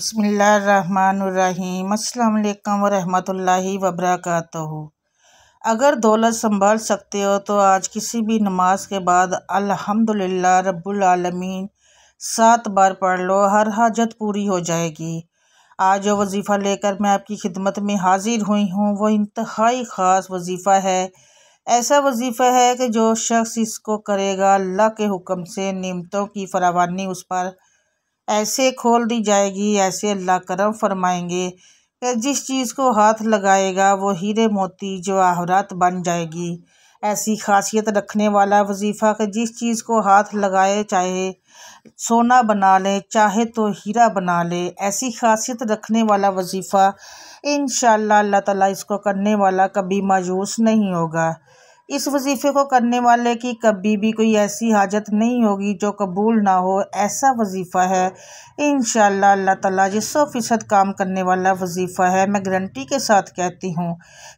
बिस्मिल्लाहिर्रहमानिर्रहीम। अस्सलाम वालेकुम वरहमतुल्लाहि वबरकातुहू। अगर दौलत संभाल सकते हो तो आज किसी भी नमाज के बाद अल्हम्दुलिल्लाह रब्बुल आलमीन 7 बार पढ़ लो, हर हाजत पूरी हो जाएगी। आज जो वजीफ़ा लेकर मैं आपकी खिदमत में हाजिर हुई हूँ वो इंतहाई ख़ास वजीफ़ा है। ऐसा वजीफ़ा है कि जो शख्स इसको करेगा अल्लाह के हुक्म से नेमतों की फरावानी उस पर ऐसे खोल दी जाएगी, ऐसे अल्लाह करम फरमाएंगे कि जिस चीज़ को हाथ लगाएगा वो हीरे मोती जवाहरात बन जाएगी। ऐसी खासियत रखने वाला वजीफ़ा कि जिस चीज़ को हाथ लगाए चाहे सोना बना ले, चाहे तो हीरा बना ले। ऐसी खासियत रखने वाला वजीफ़ा इंशाअल्लाह अल्लाह ताला इसको करने वाला कभी मायूस नहीं होगा। इस वजीफ़े को करने वाले की कभी भी कोई ऐसी हाजत नहीं होगी जो कबूल ना हो। ऐसा वजीफ़ा है इंशाअल्लाह अल्लाह ताला जो 100% काम करने वाला वजीफ़ा है। मैं गारंटी के साथ कहती हूँ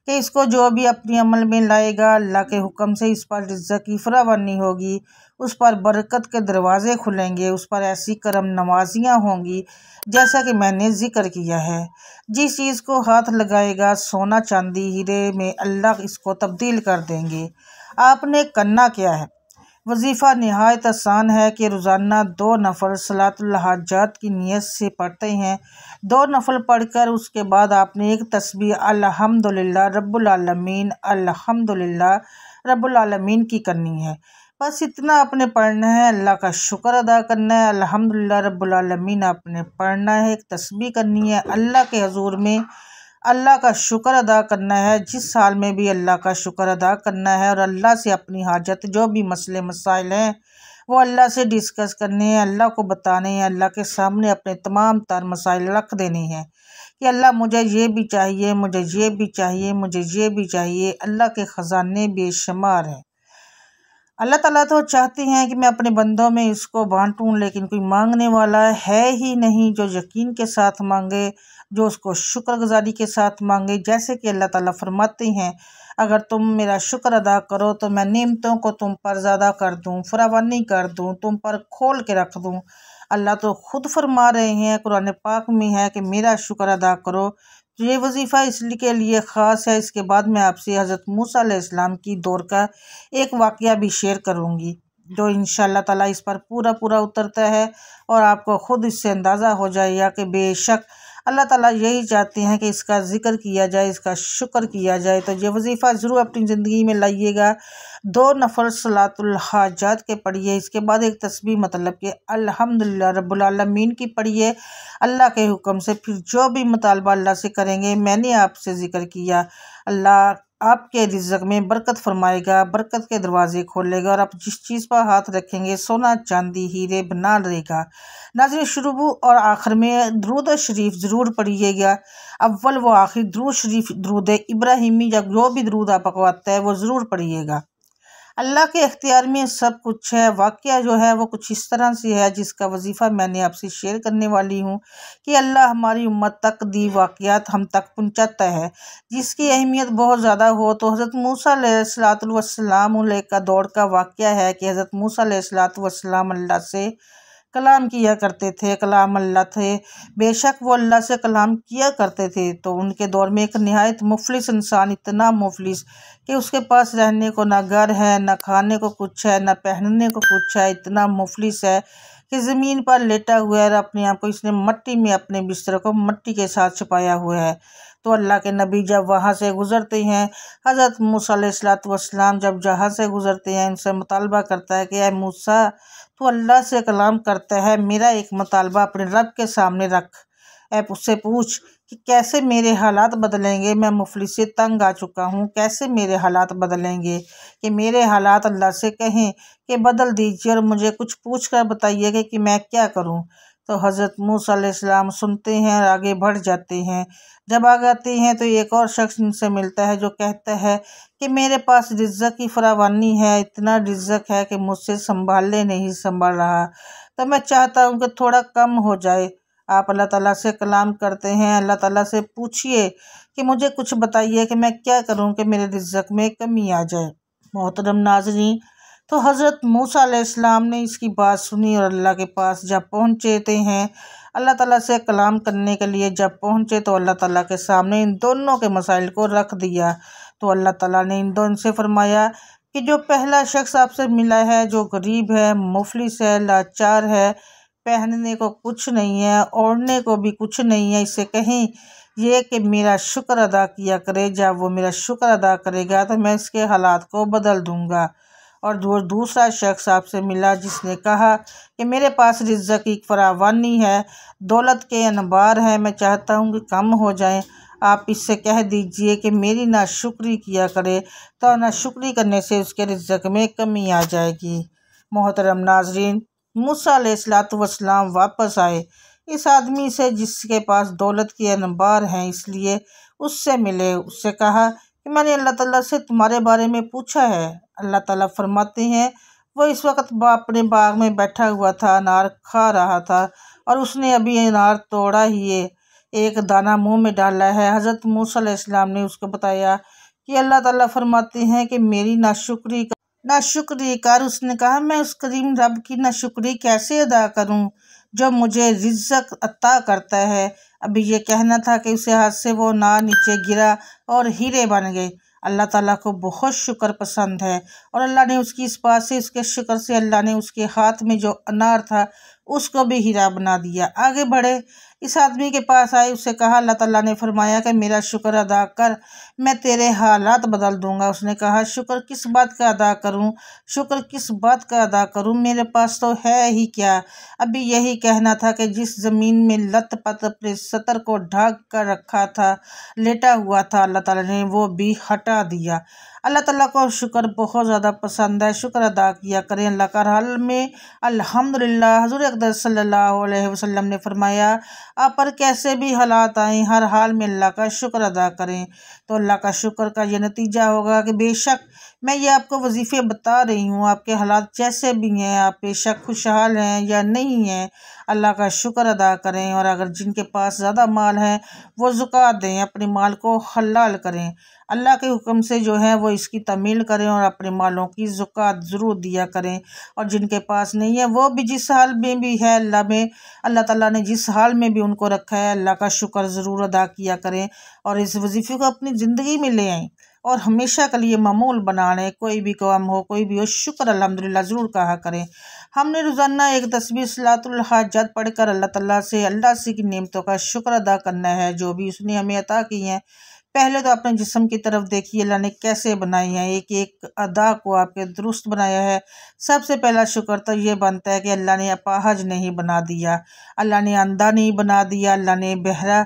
कि इसको जो भी अपने अमल में लाएगा अल्लाह के हुक्म से इस पर रिज़्क़ की फरावानी होगी, उस पर बरकत के दरवाज़े खुलेंगे, उस पर ऐसी करम नवाजियाँ होंगी जैसा कि मैंने ज़िक्र किया है। जिस चीज़ को हाथ लगाएगा सोना चांदी हीरे में अल्लाह इसको तब्दील कर देंगे। आपने करना क्या है? वजीफ़ा नहायत आसान है कि रोज़ाना 2 नफल सलातुल हाजात की नीयत से पढ़ते हैं। 2 नफल पढ़कर उसके बाद आपने एक तस्बीह अल्हम्दुलिल्लाह रब्बुल आलमीन अल्हम्दुलिल्लाह रब्बुल आलमीन की करनी है। बस इतना आपने पढ़ना है, अल्लाह का शुक्र अदा करना है। अल्हम्दुलिल्लाह रब्बुल आलमीन आपने पढ़ना है, एक तस्बीह करनी है, अल्लाह के हजूर में अल्लाह का शुक्र अदा करना है। जिस साल में भी अल्लाह का शुक्र अदा करना है और अल्लाह से अपनी हाजत जो भी मसले मसाइल हैं वो अल्लाह से डिस्कस करने हैं, अल्लाह को बताने हैं, अल्लाह के सामने अपने तमाम तर मसाइल रख देने हैं कि अल्लाह मुझे ये भी चाहिए, मुझे ये भी चाहिए, मुझे ये भी चाहिए। अल्लाह के ख़जाने बेशुमार हैं। अल्लाह ताला तो चाहते हैं कि मैं अपने बंदों में इसको बांटूं, लेकिन कोई मांगने वाला है ही नहीं जो यकीन के साथ मांगे, जो उसको शुक्रगुजारी के साथ मांगे। जैसे कि अल्लाह ताला फरमाते हैं, अगर तुम मेरा शुक्र अदा करो तो मैं नेमतों को तुम पर ज़्यादा कर दूं, फरावानी कर दूं, तुम पर खोल के रख दूं। अल्लाह तो खुद फरमा रहे हैं, कुरान पाक में है कि मेरा शुक्र अदा करो। तो ये वजीफ़ा इसलिए के लिए ख़ास है। इसके बाद मैं आपसे हज़रत मूसा अलैहिस्सलाम की दौर का एक वाक़या भी शेयर करूँगी जो इंशाअल्लाह ताला इस पर पूरा पूरा उतरता है और आपको ख़ुद इससे अंदाज़ा हो जाएगा कि बेशक अल्लाह ताला यही चाहते हैं कि इसका ज़िक्र किया जाए, इसका शुक्र किया जाए। तो ये वजीफ़ा ज़रूर अपनी ज़िंदगी में लाइएगा। 2 नफल सलातुल हाजात के पढ़िए, इसके बाद एक तस्बीह मतलब कि अल्हम्दुलिल्लाह रब्बुल आलमीन की पढ़िए अल्लाह के हुक्म से। फिर जो भी मुतालबा अल्लाह से करेंगे, मैंने आपसे ज़िक्र किया, अल्लाह आपके रिज़्क़ में बरकत फरमाएगा, बरकत के दरवाज़े खोलेगा और आप जिस चीज़ पर हाथ रखेंगे सोना चांदी हीरे बना रहेगा। नाज़रीन, शुरू और आखिर में दुरूद शरीफ ज़रूर पढ़िएगा। अव्वल व आखिर दुरूद शरीफ, दुरूद इब्राहिमी या जो भी दुरूद आपको आता है वो ज़रूर पढ़िएगा। अल्लाह के इख्तियार में सब कुछ है। वाक़या जो है वो कुछ इस तरह से है जिसका वजीफ़ा मैंने आपसे शेयर करने वाली हूँ कि अल्लाह हमारी उम्मत तक दी वाक़यात हम तक पहुँचाता है। जिसकी अहमियत बहुत ज़्यादा हो तो हज़रत मूसा अलैहिस्सलाम का दौर का वाक़या है कि हज़रत मूसा अलैहिस्सलाम अल्लाह से कलाम किया करते थे, कलाम अल्लाह थे। बेशक वो अल्लाह से कलाम किया करते थे। तो उनके दौर में एक नहायत मुफलिस इंसान, इतना मुफलिस कि उसके पास रहने को ना घर है, ना खाने को कुछ है, ना पहनने को कुछ है। इतना मुफलिस है कि ज़मीन पर लेटा हुआ है और अपने आप को इसने मट्टी में, अपने बिस्तर को मट्टी के साथ छुपाया हुआ है। तो अल्लाह के नबी जब वहाँ से गुज़रते हैं, हज़रत मूसा अलैहिस्सलाम जब जहाँ से गुज़रते हैं इनसे मुतालबा करता है कि ऐ मूसा, तो अल्लाह से कलाम करता है, मेरा एक मुतालबा अपने रब के सामने रख। ऐ उससे पूछ कि कैसे मेरे हालात बदलेंगे, मैं मुफलिस से तंग आ चुका हूँ, कैसे मेरे हालात बदलेंगे। कि मेरे हालात अल्लाह से कहें कि बदल दीजिए और मुझे कुछ पूछ कर बताइएगा कि मैं क्या करूँ। तो हज़रत मूसा अलैहिस्सलाम सुनते हैं और आगे बढ़ जाते हैं। जब आ जाते हैं तो एक और शख्स इनसे मिलता है जो कहता है कि मेरे पास रिज़्क़ की फरावानी है, इतना रिज़्क़ है कि मुझसे संभालने नहीं संभल रहा, तो मैं चाहता हूँ कि थोड़ा कम हो जाए। आप अल्लाह ताला से कलाम करते हैं, अल्लाह ताला से पूछिए कि मुझे कुछ बताइए कि मैं क्या करूँ कि मेरे रिज़्क़ में कमी आ जाए। मोहतरम नाज़रीन, तो हज़रत मूसा अलैहिस्सलाम ने इसकी बात सुनी और अल्लाह के पास जब पहुँचते हैं, अल्लाह ताला से कलाम करने के लिए जब पहुँचे तो अल्लाह ताला के सामने इन दोनों के मसाइल को रख दिया। तो अल्लाह ताला ने इन दोनों से फरमाया कि जो पहला शख्स आपसे मिला है, जो गरीब है, मुफलिस है, लाचार है, पहनने को कुछ नहीं है, ओढ़ने को भी कुछ नहीं है, इससे कहीं ये कि मेरा शुक्र अदा किया करे। जब वो मेरा शुक्र अदा करेगा तो मैं इसके हालात को बदल दूंगा। और जो दूसरा शख्स आपसे मिला जिसने कहा कि मेरे पास रिज़्क़ की फरावानी है, दौलत के अनबार है, मैं चाहता हूँ कि कम हो जाए, आप इससे कह दीजिए कि मेरी नाशुक्री किया करे, तो नाशुक्री करने से उसके रिज़्क़ में कमी आ जाएगी। मोहतरम नाजरीन, मूसा अलैहिस्सलाम वापस आए इस आदमी से जिसके पास दौलत के अनबार हैं, इसलिए उससे मिले। उससे कहा कि मैंने अल्लाह ताला से तुम्हारे बारे में पूछा है। अल्लाह ताला फरमाते हैं वो इस वक्त अपने बाग में बैठा हुआ था, अनार खा रहा था और उसने अभी अनार तोड़ा ही है, एक दाना मुंह में डाला है। हज़रत मूसा अलैहिस्सलाम ने उसको बताया कि अल्लाह ताला फरमाते हैं कि मेरी नाशुक्री कर। उसने कहा मैं उस करीम रब की नाशुक्री कैसे अदा करूं जो मुझे रिज़्क़ अता करता है। अभी ये कहना था कि उसके हाथ से वो अनार नीचे गिरा और हीरे बन गए। अल्लाह ताला को बहुत शुक्र पसंद है और अल्लाह ने उसकी इस बात से, उसके शुक्र से अल्लाह ने उसके हाथ में जो अनार था उसको भी हीरा बना दिया। आगे बढ़े, इस आदमी के पास आए, उससे कहा अल्लाह ताला ने फरमाया कि मेरा शुक्र अदा कर, मैं तेरे हालात बदल दूंगा। उसने कहा शुक्र किस बात का अदा करूं, शुक्र किस बात का अदा करूं, मेरे पास तो है ही क्या। अभी यही कहना था कि जिस ज़मीन में लत-पत अपने सतर को ढक कर रखा था, लेटा हुआ था, अल्लाह ताला ने वो भी हटा दिया। अल्लाह ताला को शुक्र बहुत ज़्यादा पसंद है, शुक्र अदा किया करें अल्लाह का। हाल में अल्हम्दुलिल्लाह। हुज़ूर अक़दस सल्लल्लाहु अलैहि वसल्लम ने फरमाया आप पर कैसे भी हालात आएँ, हर हाल में अल्लाह का शुक्र अदा करें। तो अल्लाह का शुक्र का ये नतीजा होगा कि बेशक मैं ये आपको वजीफ़े बता रही हूँ, आपके हालात जैसे भी हैं, आप बेशक खुशहाल हैं या नहीं हैं, अल्लाह का शुक्र अदा करें। और अगर जिनके पास ज़्यादा माल है वो ज़कात दें, अपने माल को हलाल करें, अल्लाह के हुक्म से जो है वो इसकी तमील करें और अपने मालों की ज़कात ज़रूर दिया करें। और जिनके पास नहीं है वो भी जिस हाल में भी है, अल्लाह ताला ने जिस हाल में भी उनको रखा है, अल्लाह का शुक्र ज़रूर अदा किया करें और इस वजीफ़े को अपनी ज़िंदगी में ले आएँ और हमेशा के लिए मामूल बना लें। कोई भी काम हो, कोई भी हो, शुक्र अल्हम्दुलिल्लाह ज़रूर कहा करें। हमने रोज़ाना एक तस्बीह सलातुल हाजत पढ़कर अल्लाह ताला से की नेमतों का शुक्र अदा करना है जो भी उसने हमें अता की हैं। पहले तो अपने जिस्म की तरफ देखिए अल्लाह ने कैसे बनाई है, एक एक अदा को आपके दुरुस्त बनाया है। सबसे पहला शुक्र तो ये बनता है कि अल्लाह ने अपाहज नहीं बना दिया, अल्लाह ने अंधा नहीं बना दिया, अल्लाह ने बहरा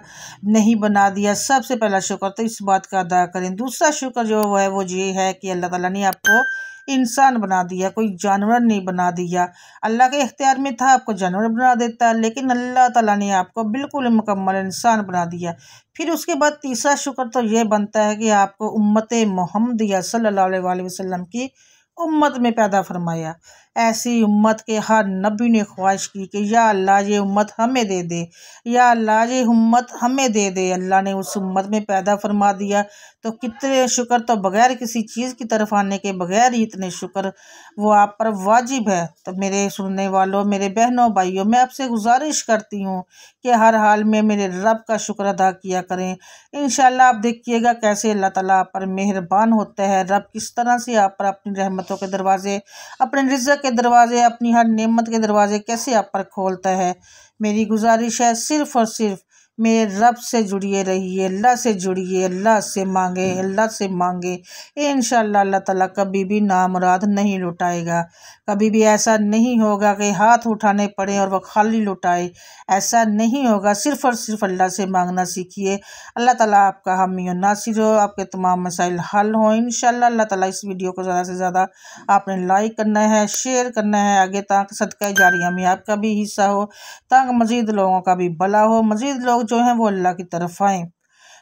नहीं बना दिया। सबसे पहला शुक्र तो इस बात का अदा करें। दूसरा शुक्र जो है वो ये है कि अल्लाह ताला ने आपको इंसान बना दिया, कोई जानवर नहीं बना दिया। अल्लाह के इख्तियार में था आपको जानवर बना देता, लेकिन अल्लाह ताला ने आपको बिल्कुल मुकम्मल इंसान बना दिया। फिर उसके बाद तीसरा शुक्र तो ये बनता है कि आपको उम्मत मोहम्मदिया सल्लल्लाहु अलैहि वसल्लम की उम्मत में पैदा फरमाया। ऐसी उम्मत के हर नबी ने ख्वाहिश की कि या अल्लाह ये उम्मत हमें दे दे, या अल्लाह ये उम्मत हमें दे दे। अल्लाह ने उस उम्मत में पैदा फरमा दिया। तो कितने शुक्र तो बग़ैर किसी चीज़ की तरफ आने के बग़ैर ही इतने शुक्र वो आप पर वाजिब है। तो मेरे सुनने वालों, मेरे बहनों भाइयों, मैं आपसे गुजारिश करती हूँ कि हर हाल में मेरे रब का शुक्र अदा किया करें। इंशाअल्लाह आप देखिएगा कैसे अल्लाह ताला आप पर मेहरबान होता है। रब किस तरह से आप पर अपनी रहमतों के दरवाज़े, अपने रिज़्क़ के दरवाज़े, अपनी हर नेमत के दरवाज़े कैसे आप पर खोलता है। मेरी गुजारिश है सिर्फ़ और सिर्फ मेरे रब से जुड़िए रहिए, अल्लाह से जुड़िए, अल्लाह से मांगे, अल्लाह से मांगे। इंशाअल्लाह अल्लाह ताला कभी भी नामुराद नहीं लुटाएगा। कभी भी ऐसा नहीं होगा कि हाथ उठाने पड़े और वह खाली लुटाए, ऐसा नहीं होगा। सिर्फ़ और सिर्फ अल्लाह से मांगना सीखिए। अल्लाह ताला आपका हामी और नासिर हो, आपके तमाम मसाइल हल हों इंशाअल्लाह। अल्लाह ताला इस वीडियो को ज़्यादा से ज़्यादा आपने लाइक करना है, शेयर करना है आगे, ताकि सदका जारिया में आपका भी हिस्सा हो, ताकि मज़ीद लोगों का भी भला हो, मज़ीद लोग जो हैं वो अल्लाह की तरफ आएँ।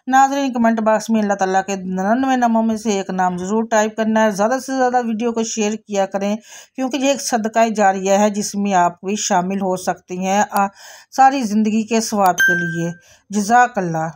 नाज़रीन, कमेंट बॉक्स में अल्लाह ताला के 99 नामों में से एक नाम ज़रूर टाइप करना है। ज़्यादा से ज़्यादा वीडियो को शेयर किया करें, क्योंकि ये एक सदका जारिया है जिसमें आप भी शामिल हो सकती हैं सारी ज़िंदगी के सवाब के लिए। जज़ाकल्लाह।